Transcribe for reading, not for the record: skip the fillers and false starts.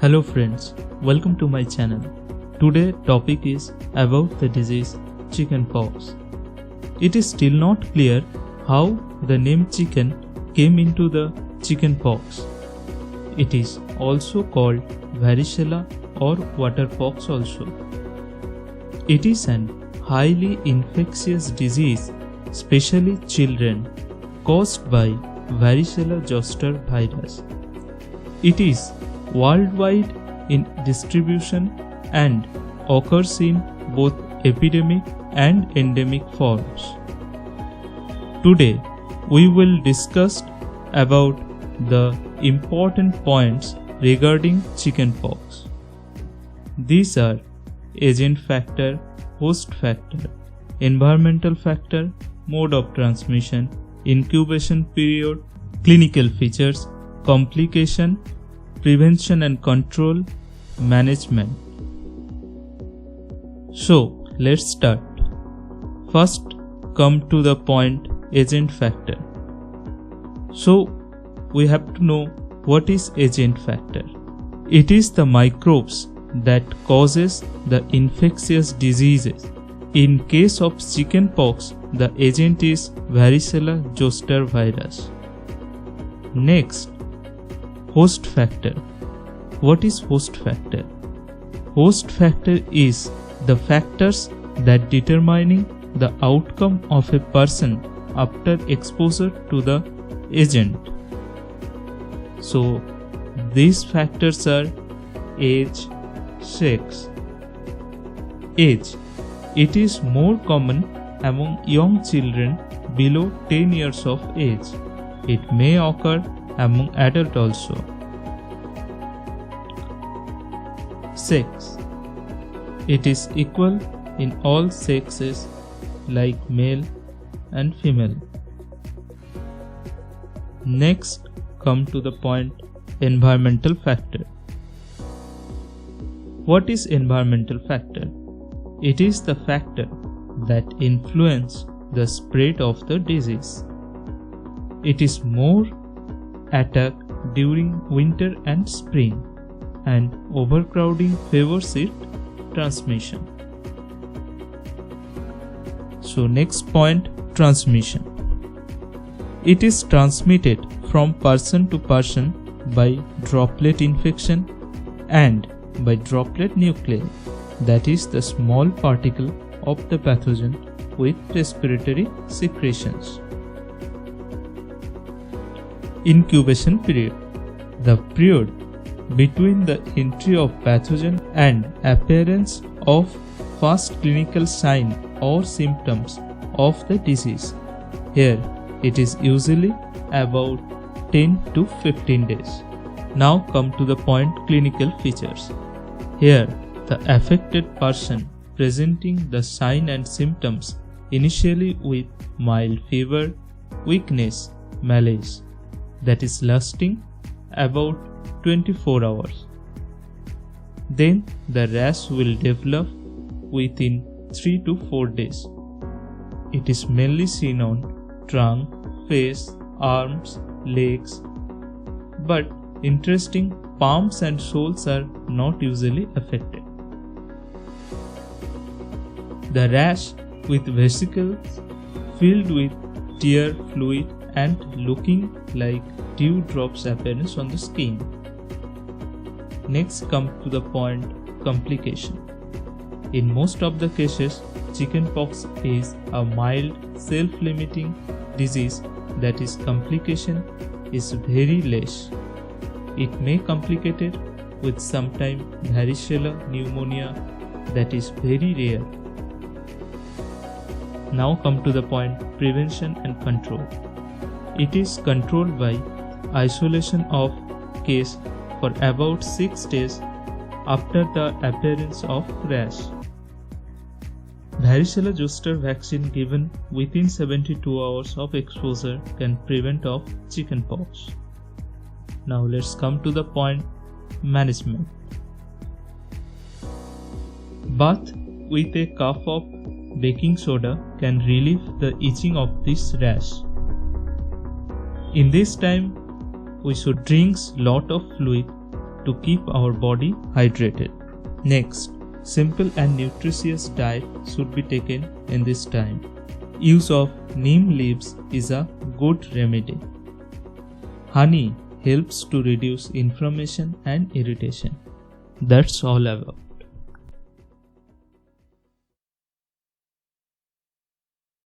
Hello friends, welcome to my channel. Today topic is about the disease chickenpox. It is still not clear how the name chicken came into the chickenpox. It is also called varicella or waterpox also. It is an highly infectious disease, especially children, caused by varicella zoster virus. It is worldwide in distribution and occurs in both epidemic and endemic forms. Today we will discuss about the important points regarding chickenpox. These are agent factor, host factor, environmental factor, mode of transmission, incubation period, clinical features, complication, prevention and control, management. So let's start. First come to the point agent factor. So we have to know what is agent factor. It is the microbes that causes the infectious diseases. In case of chickenpox, the agent is varicella zoster virus. Next, host factor. What is host factor? Host factor is the factors that determining the outcome of a person after exposure to the agent. So these factors are age, sex. Age. It is more common among young children below 10 years of age. It may occur among adults also. Sex. It is equal in all sexes like male and female. Next come to the point environmental factor. What is environmental factor? It is the factor that influence the spread of the disease. It is more attack during winter and spring, and overcrowding favors its transmission. So next point, transmission. It is transmitted from person to person by droplet infection and by droplet nuclei, that is the small particle of the pathogen with respiratory secretions. Incubation period. The period between the entry of pathogen and appearance of first clinical sign or symptoms of the disease. Here it is usually about 10 to 15 days. Now come to the point clinical features. Here the affected person presenting the sign and symptoms initially with mild fever, weakness, malaise, that is lasting about 24 hours. Then the rash will develop within 3 to 4 days. It is mainly seen on trunk, face, arms, legs, but interesting, palms and soles are not usually affected. The rash with vesicles filled with tear fluid and looking like dewdrops appearance on the skin. Next come to the point complication. In most of the cases, chickenpox is a mild self-limiting disease, that is complication is very less. It may complicated with sometime varicella pneumonia, that is very rare. Now come to the point prevention and control. It is controlled by isolation of case for about 6 days after the appearance of rash. Varicella zoster vaccine given within 72 hours of exposure can prevent of chickenpox. Now let's come to the point management. Bath with a cup of baking soda can relieve the itching of this rash. In this time, we should drink lot of fluid to keep our body hydrated. Next, simple and nutritious diet should be taken in this time. Use of neem leaves is a good remedy. Honey helps to reduce inflammation and irritation. That's all about.